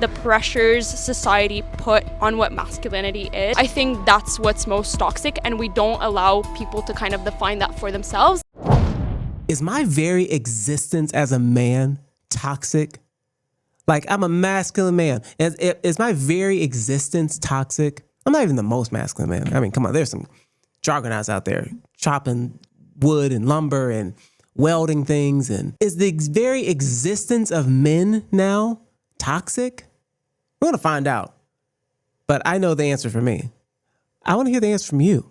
the pressures society put on what masculinity is. I think that's what's most toxic, and we don't allow people to kind of define that for themselves. Is my very existence as a man toxic? Like, I'm a masculine man. Is my very existence toxic? I'm not even the most masculine man. I mean, come on, there's some juggernauts out there chopping wood and lumber and welding things. And is the very existence of men now toxic? We're going to find out. But I know the answer for me. I want to hear the answer from you.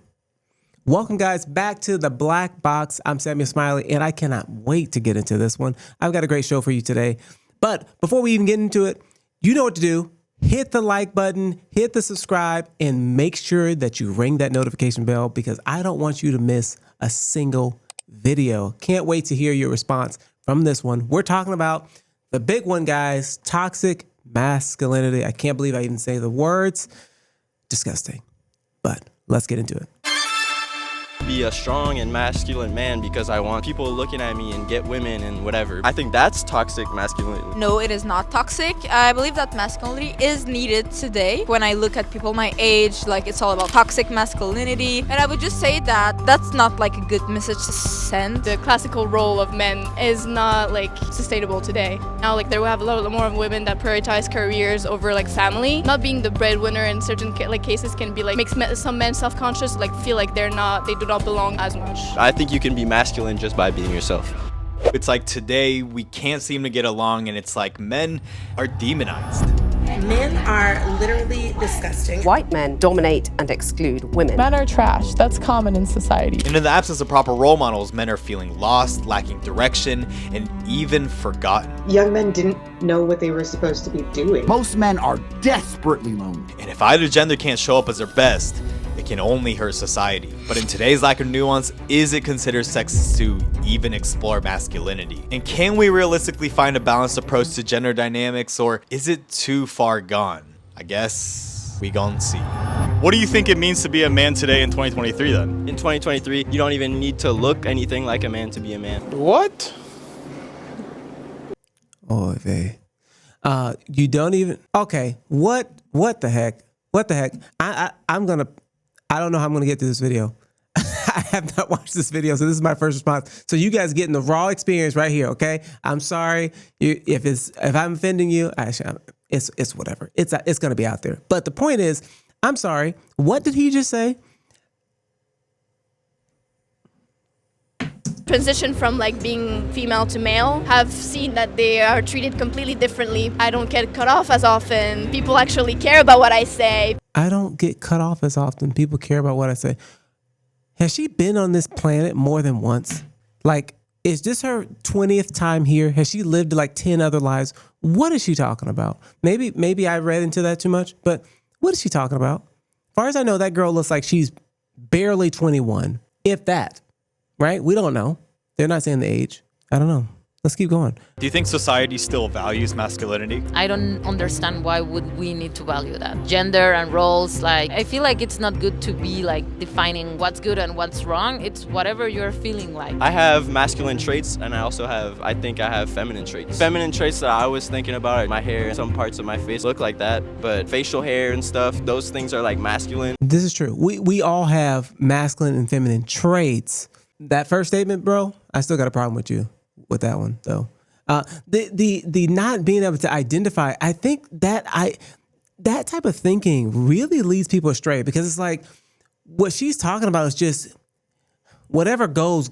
Welcome, guys, back to the Black Box. I'm Samuel Smiley, and I cannot wait to get into this one. I've got a great show for you today. But before we even get into it, you know what to do. Hit the like button, hit the subscribe, and make sure that you ring that notification bell because I don't want you to miss a single video. Can't wait to hear your response from this one. We're talking about the big one, guys, toxic masculinity. I can't believe I even say the words. Disgusting. But let's get into it. Be a strong and masculine man because I want people looking at me and get women and whatever. I think that's toxic masculinity. No, it is not toxic. I believe that masculinity is needed today. When I look at people my age, like it's all about toxic masculinity. And I would just say that that's not like a good message to send. The classical role of men is not like sustainable today. Now, like there will have a lot more of women that prioritize careers over like family. Not being the breadwinner in certain cases can be like makes some men self-conscious, like feel like they do not belong as much. I think you can be masculine just by being yourself. It's like today we can't seem to get along, and it's like men are demonized. Men are literally disgusting. White men dominate and exclude women. Men are trash. That's common in society. And in the absence of proper role models, men are feeling lost, lacking direction, and even forgotten. Young men didn't know what they were supposed to be doing. Most men are desperately lonely. And if either gender can't show up as their best, it can only hurt society. But in today's lack of nuance, is it considered sexist to even explore masculinity? And can we realistically find a balanced approach to gender dynamics, or is it too far gone? I guess we gon' see. What do you think it means to be a man today in 2023 then? In 2023, you don't even need to look anything like a man to be a man. What? Oh, vey. You don't even. Okay. What the heck? What the heck? I don't know how I'm going to get through this video. I have not watched this video, so this is my first response. So you guys getting the raw experience right here, okay? I'm sorry if I'm offending you. Actually, it's whatever. It's going to be out there. But the point is, I'm sorry. What did he just say? Transition from like being female to male have seen that they are treated completely differently. I don't get cut off as often. People actually care about what I say. I don't get cut off as often. People care about what I say. Has she been on this planet more than once? Like, is this her 20th time here? Has she lived like 10 other lives? What is she talking about? Maybe I read into that too much, but what is she talking about? As far as I know, that girl looks like she's barely 21, if that, right? We don't know. They're not saying the age. I don't know. Let's keep going. Do you think society still values masculinity? I don't understand why would we need to value that. Gender and roles, like, I feel like it's not good to be like defining what's good and what's wrong. It's whatever you're feeling like. I have masculine traits, and I think I have feminine traits. Feminine traits that I was thinking about, my hair and some parts of my face look like that, but facial hair and stuff, those things are like masculine. This is true. We all have masculine and feminine traits. That first statement, bro, I still got a problem with you. With that one though, the not being able to identify, I think that type of thinking really leads people astray because it's like what she's talking about is just whatever goes,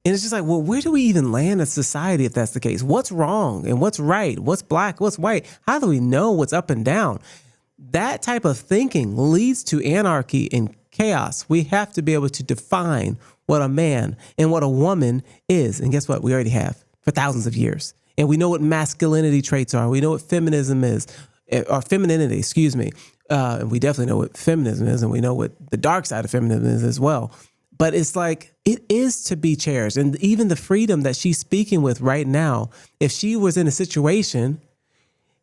and it's just like, well, where do we even land as society if that's the case? What's wrong and what's right? What's black? What's white? How do we know what's up and down? That type of thinking leads to anarchy and chaos. We have to be able to define what a man and what a woman is. And guess what? We already have for thousands of years. And we know what masculinity traits are. We know what feminism is, or femininity, excuse me. And we definitely know what feminism is, and we know what the dark side of feminism is as well. But it's like, it is to be cherished. And even the freedom that she's speaking with right now, if she was in a situation,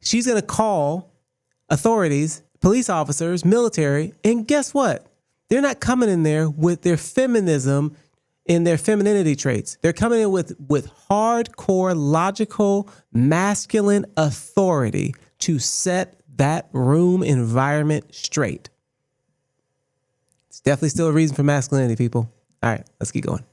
she's going to call authorities, police officers, military, and guess what? They're not coming in there with their feminism and their femininity traits. They're coming in with hardcore, logical, masculine authority to set that room environment straight. It's definitely still a reason for masculinity, people. All right, let's keep going.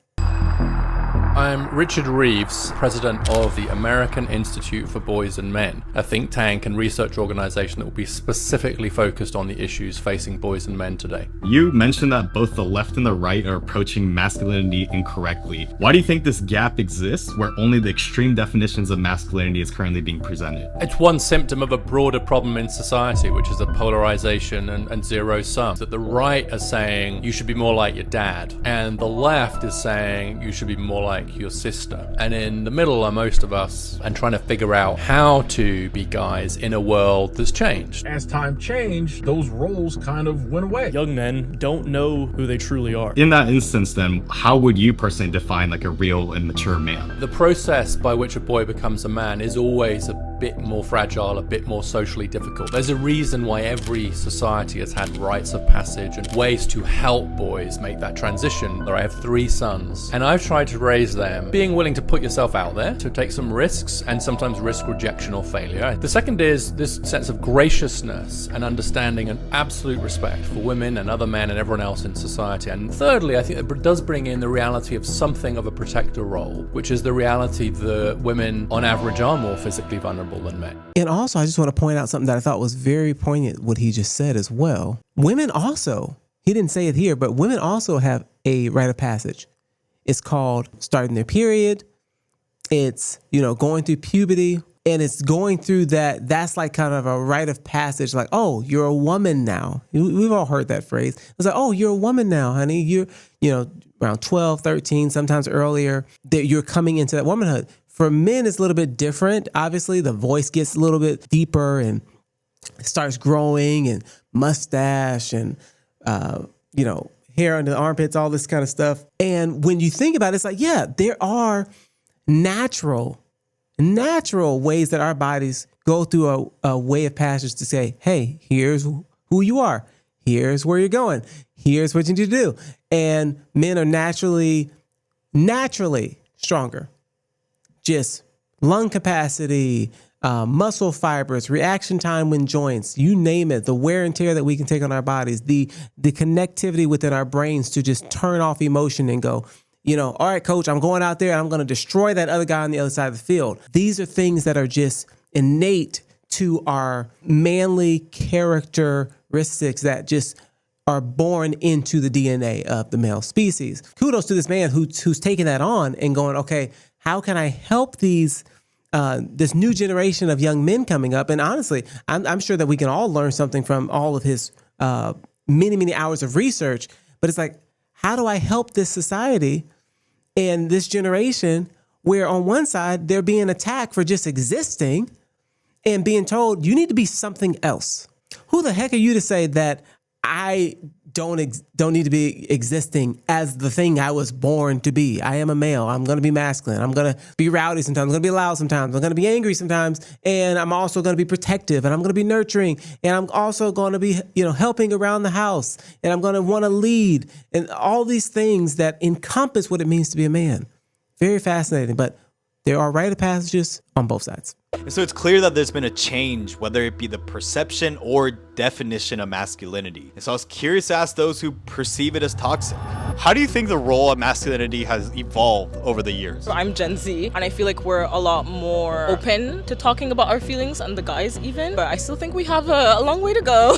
I'm Richard Reeves, president of the American Institute for Boys and Men, a think tank and research organization that will be specifically focused on the issues facing boys and men today. You mentioned that both the left and the right are approaching masculinity incorrectly. Why do you think this gap exists where only the extreme definitions of masculinity is currently being presented? It's one symptom of a broader problem in society, which is a polarization and zero sum. That the right are saying you should be more like your dad, and the left is saying you should be more like your sister. And in the middle are most of us, and trying to figure out how to be guys in a world that's changed. As time changed, those roles kind of went away. Young men don't know who they truly are. In that instance, then, how would you personally define like a real and mature man? The process by which a boy becomes a man is always a bit more fragile, a bit more socially difficult. There's a reason why every society has had rites of passage and ways to help boys make that transition. I have 3 sons, and I've tried to raise them being willing to put yourself out there, to take some risks, and sometimes risk rejection or failure. The second is this sense of graciousness and understanding and absolute respect for women and other men and everyone else in society. And thirdly, I think it does bring in the reality of something of a protector role, which is the reality that women on average are more physically vulnerable than men. And also, I just want to point out something that I thought was very poignant, what he just said as well. Women also, he didn't say it here, but women also have a rite of passage. It's called starting their period. It's, going through puberty, and it's going through that. That's like kind of a rite of passage. Like, oh, you're a woman now. We've all heard that phrase. It's like, oh, you're a woman now, honey. You're, around 12, 13, sometimes earlier, that you're coming into that womanhood. For men, it's a little bit different. Obviously, the voice gets a little bit deeper and starts growing, and mustache and, hair under the armpits, all this kind of stuff. And when you think about it, it's like, yeah, there are natural ways that our bodies go through a way of passage to say, hey, here's who you are. Here's where you're going. Here's what you need to do. And men are naturally stronger. Just lung capacity, muscle fibers, reaction time when joints, you name it, the wear and tear that we can take on our bodies, the connectivity within our brains to just turn off emotion and go, all right, coach, I'm going out there and I'm going to destroy that other guy on the other side of the field. These are things that are just innate to our manly characteristics that just are born into the DNA of the male species. Kudos to this man who's taking that on and going, okay, how can I help this new generation of young men coming up? And honestly, I'm sure that we can all learn something from all of his many, many hours of research. But it's like, how do I help this society and this generation where on one side they're being attacked for just existing and being told you need to be something else? Who the heck are you to say that I don't need to be existing as the thing I was born to be? I am a male. I'm going to be masculine. I'm going to be rowdy sometimes. I'm going to be loud sometimes. I'm going to be angry sometimes. And I'm also going to be protective, and I'm going to be nurturing. And I'm also going to be, helping around the house, and I'm going to want to lead, and all these things that encompass what it means to be a man. Very fascinating, but there are rite of passages on both sides. And so it's clear that there's been a change, whether it be the perception or definition of masculinity. And so I was curious to ask those who perceive it as toxic. How do you think the role of masculinity has evolved over the years? I'm Gen Z, and I feel like we're a lot more open to talking about our feelings, and the guys even, but I still think we have a long way to go.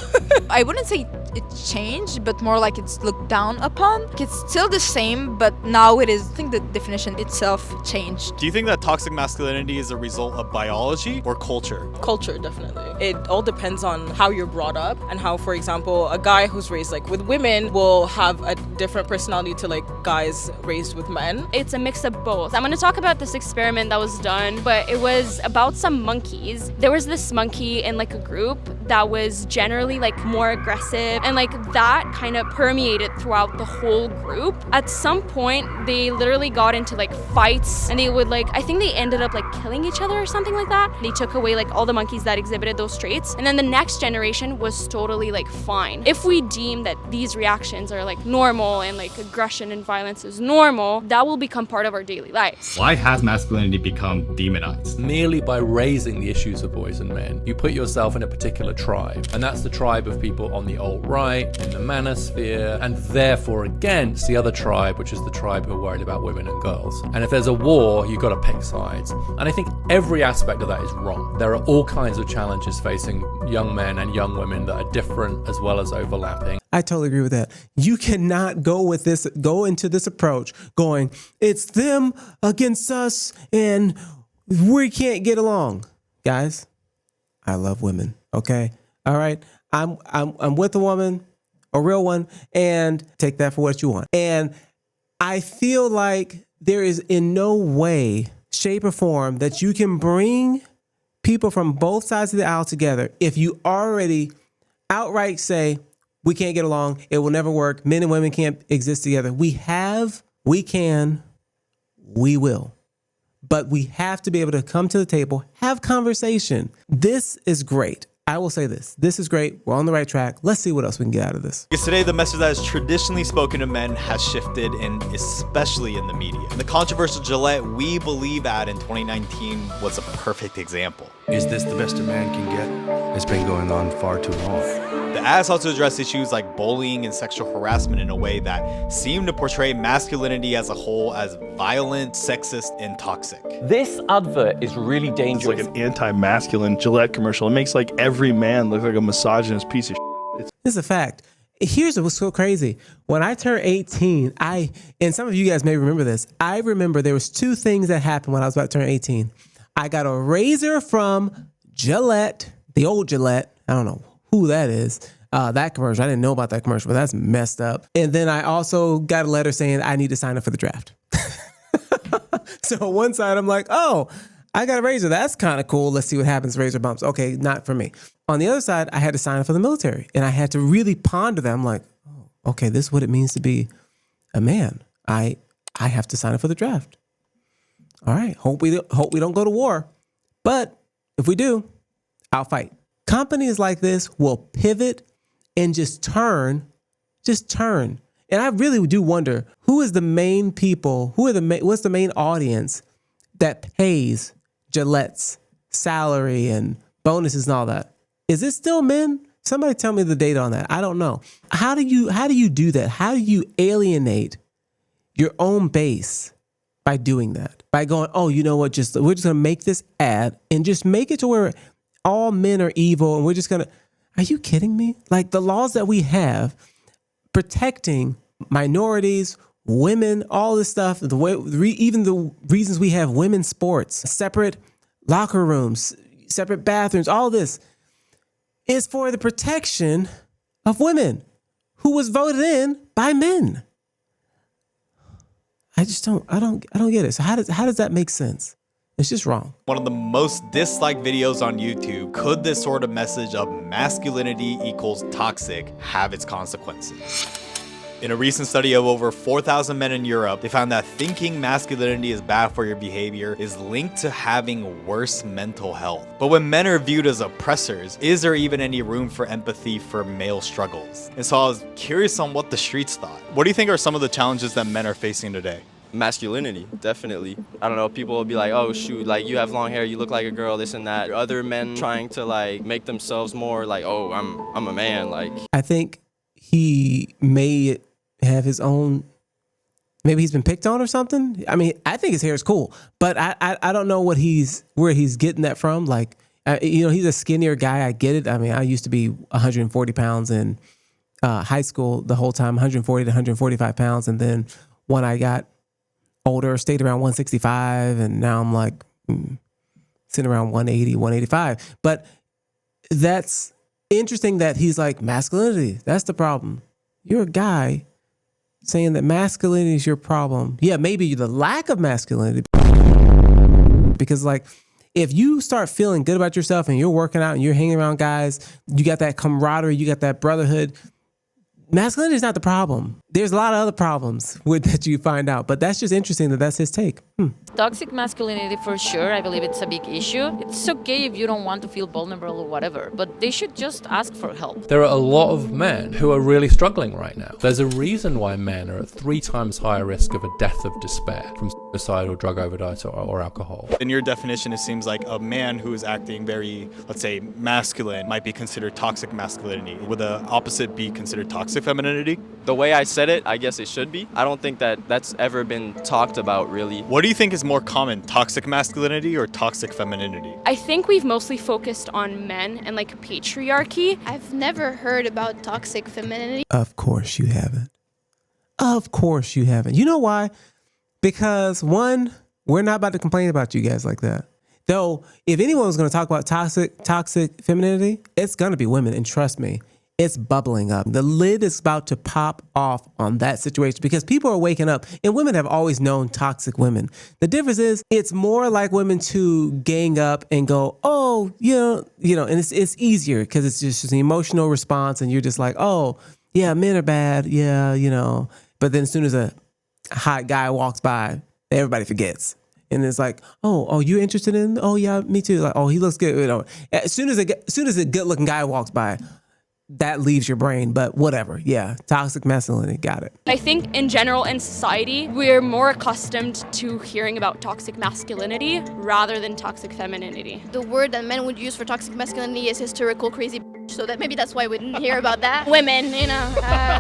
I wouldn't say it changed, but more like it's looked down upon. It's still the same, but now it is, I think the definition itself changed. Do you think that toxic masculinity is a result of biology or culture? Culture, definitely. It all depends on how you're brought up, and how, for example, a guy who's raised with women will have a different personality to guys raised with men. It's a mix of both. I'm going to talk about this experiment that was done, but it was about some monkeys. There was this monkey in a group that was generally more aggressive, and that kind of permeated throughout the whole group. At some point, they literally got into fights, and they would I think they ended up killing each other or something like that. They took away all the monkeys that exhibited those traits, and then the next generation was totally fine. If we deem that these reactions are normal normal and like aggression and violence is normal, that will become part of our daily lives. Why has masculinity become demonized? Merely by raising the issues of boys and men, you put yourself in a particular tribe, and that's the tribe of people on the alt-right, in the manosphere, and therefore against the other tribe, which is the tribe who are worried about women and girls. And if there's a war, you've got to pick sides. And I think every aspect of that is wrong. There are all kinds of challenges facing young men and young women that are different as well as overlapping. I totally agree with that. You cannot go into this approach going, it's them against us and we can't get along. Guys, I love women. Okay. All right. I'm with a woman, a real one, and take that for what you want. And I feel like there is in no way, shape, or form that you can bring people from both sides of the aisle together if you already outright say, we can't get along, it will never work, men and women can't exist together. We can, we will. But we have to be able to come to the table, have conversation. This is great. I will say this. This is great. We're on the right track. Let's see what else we can get out of this. Because today, the message that is traditionally spoken to men has shifted, and especially in the media. The controversial Gillette We Believe ad in 2019 was a perfect example. Is this the best a man can get? It's been going on far too long. The ad sought to address issues like bullying and sexual harassment in a way that seemed to portray masculinity as a whole as violent, sexist, and toxic. This advert is really dangerous. It's like an anti-masculine Gillette commercial. It makes like every man look like a misogynist piece of shit. This is a fact. Here's what's so crazy. When I turned 18, and some of you guys may remember this, I remember there was two things that happened when I was about to turn 18. I got a razor from Gillette, the old Gillette. I don't know who that is. That commercial. I didn't know about that commercial, but that's messed up. And then I also got a letter saying I need to sign up for the draft. So on one side, I'm like, oh, I got a razor. That's kind of cool. Let's see what happens. Razor bumps. Okay, not for me. On the other side, I had to sign up for the military. And I had to really ponder that. I'm like, oh, okay, this is what it means to be a man. I have to sign up for the draft. All right. Hope we don't go to war. But if we do, I'll fight. Companies like this will pivot and just turn. And I really do wonder, who is the main people, what's the main audience that pays Gillette's salary and bonuses and all that? Is it still men? Somebody tell me the data on that. I don't know. How do you do that? How do you alienate your own base by doing that? By going, oh, you know what? We're just gonna make this ad and just make it to where all men are evil, and we're just gonna. Are you kidding me? Like the laws that we have protecting minorities, women, all this stuff. The way, even the reasons we have women's sports, separate locker rooms, separate bathrooms, all this is for the protection of women who was voted in by men. I don't get it. So how does that make sense? It's just wrong. One of the most disliked videos on YouTube. Could this sort of message of masculinity equals toxic have its consequences? In a recent study of over 4,000 men in Europe, they found that thinking masculinity is bad for your behavior is linked to having worse mental health. But when men are viewed as oppressors, is there even any room for empathy for male struggles? And so I was curious on what the streets thought. What do you think are some of the challenges that men are facing today? Masculinity, definitely. I don't know, people will be like, oh shoot, like you have long hair, you look like a girl, this and that. Other men trying to like make themselves more like, oh, I'm a man. Like, I think he may have his own, maybe he's been picked on or something. I mean, I think his hair is cool, but I don't know where he's getting that from. Like, he's a skinnier guy. I get it. I mean, I used to be 140 pounds in high school the whole time, 140 to 145 pounds. And then when I got older, stayed around 165, and now I'm like sitting around 180, 185. But that's interesting that he's like, masculinity, that's the problem. You're a guy saying that masculinity is your problem. Yeah, maybe the lack of masculinity. Because like, if you start feeling good about yourself and you're working out and you're hanging around guys, you got that camaraderie, you got that brotherhood, Masculinity is not the problem. There's a lot of other problems with that you find out, but that's just interesting that that's his take. Toxic masculinity, for sure. I believe it's a big issue. It's okay if you don't want to feel vulnerable or whatever, but they should just ask for help. There are a lot of men who are really struggling right now. There's a reason why men are at 3 times higher risk of a death of despair from suicide or drug overdose or alcohol. In your definition, it seems like a man who is acting very, let's say, masculine might be considered toxic masculinity. Would the opposite be considered toxic femininity? The way I said it, I guess it should be. I don't think that that's ever been talked about, really. What do you think is more common, toxic masculinity or toxic femininity? I think we've mostly focused on men and like patriarchy. I've never heard about toxic femininity. Of course you haven't. Of course you haven't. You know why? Because one, we're not about to complain about you guys like that. Though, if anyone was going to talk about toxic femininity, it's going to be women. And trust me, it's bubbling up. The lid is about to pop off on that situation because people are waking up, and women have always known toxic women. The difference is it's more like women to gang up and go, oh, and it's easier because it's just an emotional response, and you're just like, oh, yeah, men are bad, yeah. But then as soon as a hot guy walks by, everybody forgets. And it's like, oh, you interested in? Oh, yeah, me too. Like, oh, he looks good. As soon as a good-looking guy walks by, that leaves your brain, but whatever. Yeah, toxic masculinity, got it. I think in general in society, we're more accustomed to hearing about toxic masculinity rather than toxic femininity. The word that men would use for toxic masculinity is hysterical, crazy, so that maybe that's why we didn't hear about that. Women,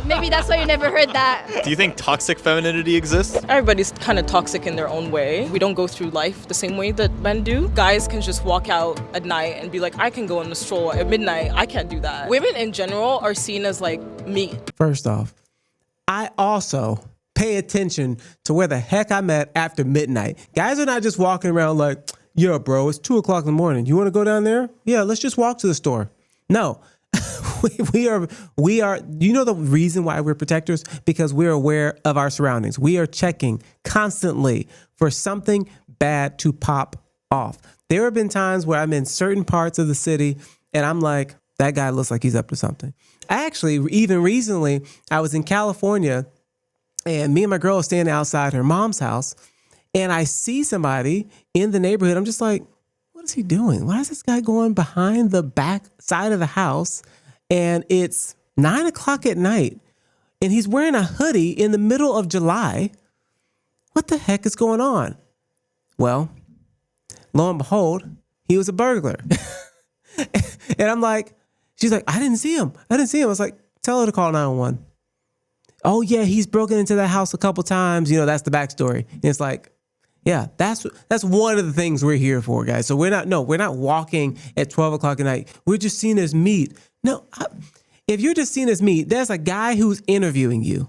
maybe that's why you never heard that. Do you think toxic femininity exists? Everybody's kind of toxic in their own way. We don't go through life the same way that men do. Guys can just walk out at night and be like, I can go on a stroll at midnight. I can't do that. Women in general are seen as like meat. First off, I also pay attention to where the heck I'm at after midnight. Guys are not just walking around like, yo, bro, it's 2:00 in the morning. You want to go down there? Yeah, let's just walk to the store. No, we are, you know the reason why we're protectors? Because we're aware of our surroundings. We are checking constantly for something bad to pop off. There have been times where I'm in certain parts of the city and I'm like, that guy looks like he's up to something. Actually, even recently, I was in California and me and my girl are standing outside her mom's house and I see somebody in the neighborhood. I'm just like, what is he doing? Why is this guy going behind the back side of the house? And it's 9:00 at night and he's wearing a hoodie in the middle of July. What the heck is going on? Well, lo and behold, he was a burglar. And I'm like, she's like, I didn't see him. I was like, tell her to call 911. Oh yeah, he's broken into that house a couple times. That's the backstory. And it's like, yeah, that's one of the things we're here for, guys. So we're not walking at 12:00 at night. We're just seen as meat. No, if you're just seen as meat, there's a guy who's interviewing you.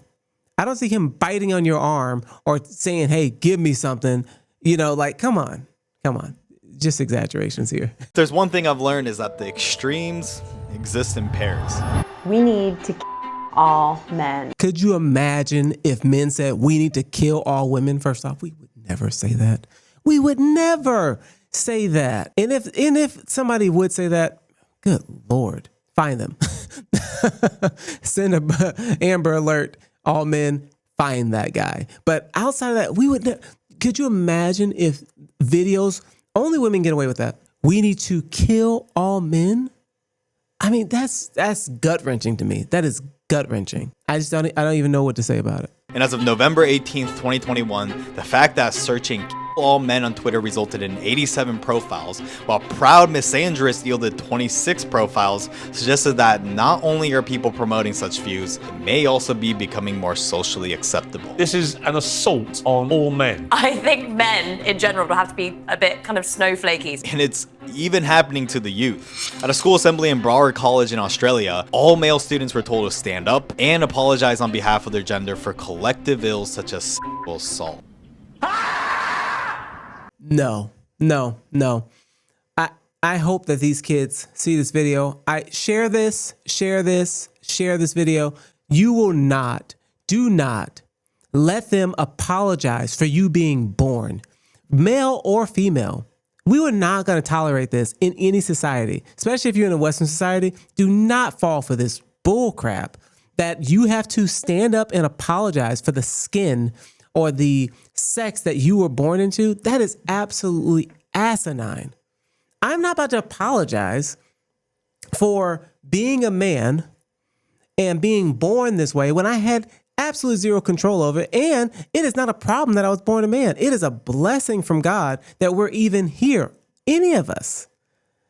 I don't see him biting on your arm or saying, hey, give me something. Come on. Just exaggerations here. There's one thing I've learned is that the extremes exist in pairs. We need to kill all men. Could you imagine if men said we need to kill all women? First off, we would never say that. We would never say that. And if somebody would say that, good Lord, find them. Send a Amber Alert, all men, find that guy. But outside of that, we would never. Could you imagine if videos, only women get away with that? We need to kill all men? I mean, that's gut-wrenching to me. That is gut-wrenching. I don't even know what to say about it. And as of November 18th, 2021, the fact that searching all men on Twitter resulted in 87 profiles, while proud misandrist yielded 26 profiles, suggested that not only are people promoting such views, it may also be becoming more socially acceptable. This is an assault on all men. I think men in general will have to be a bit kind of snowflakey. And it's even happening to the youth. At a school assembly in Broward College in Australia, all male students were told to stand up and apologize on behalf of their gender for collective ills such as sexual assault. No. I hope that these kids see this video. Share this video. Do not let them apologize for you being born, male or female. We are not going to tolerate this in any society, especially if you're in a Western society. Do not fall for this bull crap that you have to stand up and apologize for the skin or the sex that you were born into, that is absolutely asinine. I'm not about to apologize for being a man and being born this way when I had absolute zero control over it. And it is not a problem that I was born a man. It is a blessing from God that we're even here, any of us.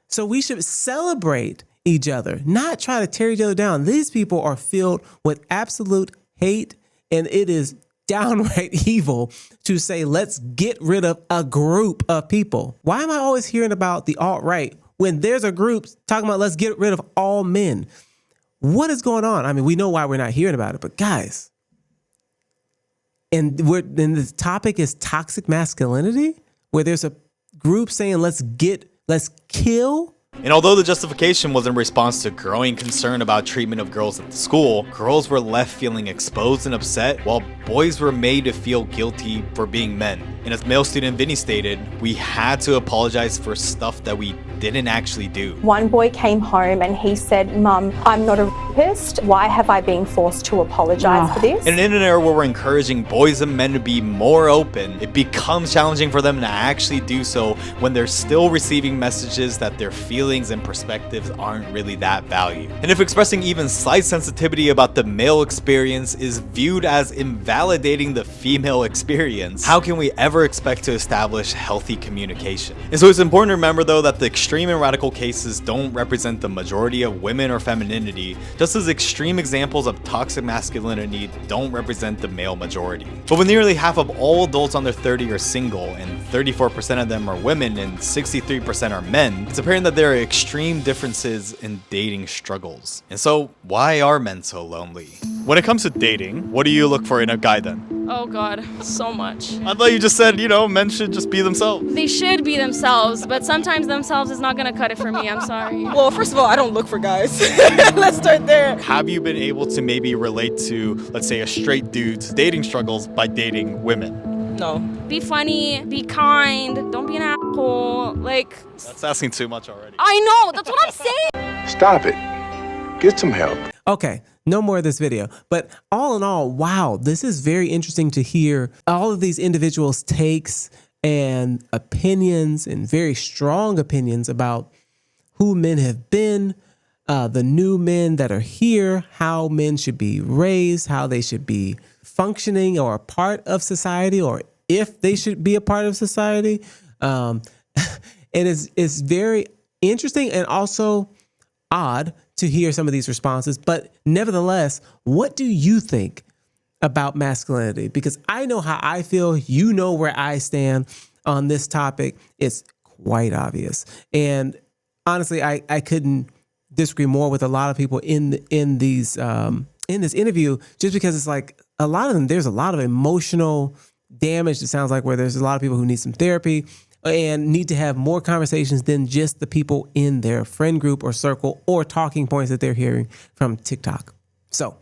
So we should celebrate each other, not try to tear each other down. These people are filled with absolute hate, and it is downright evil to say, let's get rid of a group of people. Why am I always hearing about the alt-right when there's a group talking about let's get rid of all men? What is going on? I mean, we know why we're not hearing about it, but guys, and the topic is toxic masculinity, where there's a group saying let's kill. And although the justification was in response to growing concern about treatment of girls at the school, girls were left feeling exposed and upset, while boys were made to feel guilty for being men. And as male student Vinny stated, we had to apologize for stuff that we didn't actually do. One boy came home and he said, "Mum, I'm not a rapist. Why have I been forced to apologize for this?" And in an era where we're encouraging boys and men to be more open, it becomes challenging for them to actually do so when they're still receiving messages that their feelings and perspectives aren't really that valued. And if expressing even slight sensitivity about the male experience is viewed as invalidating the female experience, how can we ever expect to establish healthy communication? And so it's important to remember though that the extreme and radical cases don't represent the majority of women or femininity, just as extreme examples of toxic masculinity don't represent the male majority. But when nearly half of all adults under 30 are single, and 34% of them are women and 63% are men, it's apparent that there are extreme differences in dating struggles. And so why are men so lonely? When it comes to dating, what do you look for in a guy then? Oh God, so much. I thought you just said, men should just be themselves. They should be themselves, but sometimes themselves is not gonna cut it for me, I'm sorry. Well, first of all, I don't look for guys. Let's start there. Have you been able to maybe relate to, let's say, a straight dude's dating struggles by dating women? No. Be funny, be kind, don't be an asshole, That's asking too much already. I know, that's what I'm saying. Stop it. Get some help. Okay, no more of this video. But all in all, wow, this is very interesting to hear all of these individuals' takes and opinions, and very strong opinions about who men have been, the new men that are here, how men should be raised, how they should be functioning or a part of society, or if they should be a part of society. It's very interesting and also odd to hear some of these responses. But nevertheless, what do you think about masculinity? Because I know how I feel. You know where I stand on this topic. It's quite obvious. And honestly, I couldn't disagree more with a lot of people in this interview, just because it's like a lot of them, there's a lot of emotional damage, it sounds like, where there's a lot of people who need some therapy and need to have more conversations than just the people in their friend group or circle or talking points that they're hearing from TikTok. So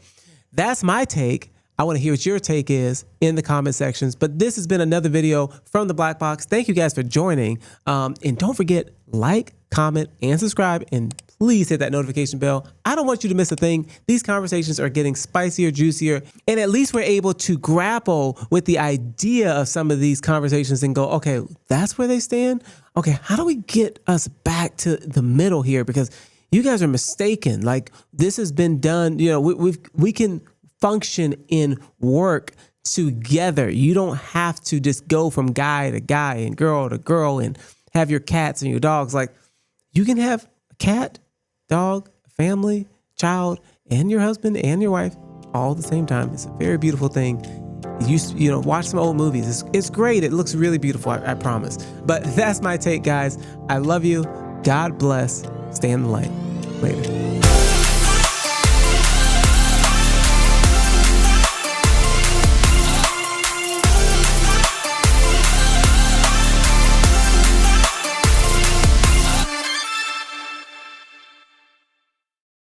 that's my take. I want to hear what your take is in the comment sections. But this has been another video from the Black Box. Thank you guys for joining. And don't forget, like, comment, and subscribe. And please hit that notification bell. I don't want you to miss a thing. These conversations are getting spicier, juicier. And at least we're able to grapple with the idea of some of these conversations and go, okay, that's where they stand. Okay, how do we get us back to the middle here? Because you guys are mistaken. Like, this has been done. We can function in work together. You don't have to just go from guy to guy and girl to girl and have your cats and your dogs. Like, you can have a cat, dog, family, child, and your husband and your wife all at the same time. It's a very beautiful thing. Watch some old movies. It's great. It looks really beautiful, I promise. But that's my take, guys. I love you. God bless. Stay in the light. Later.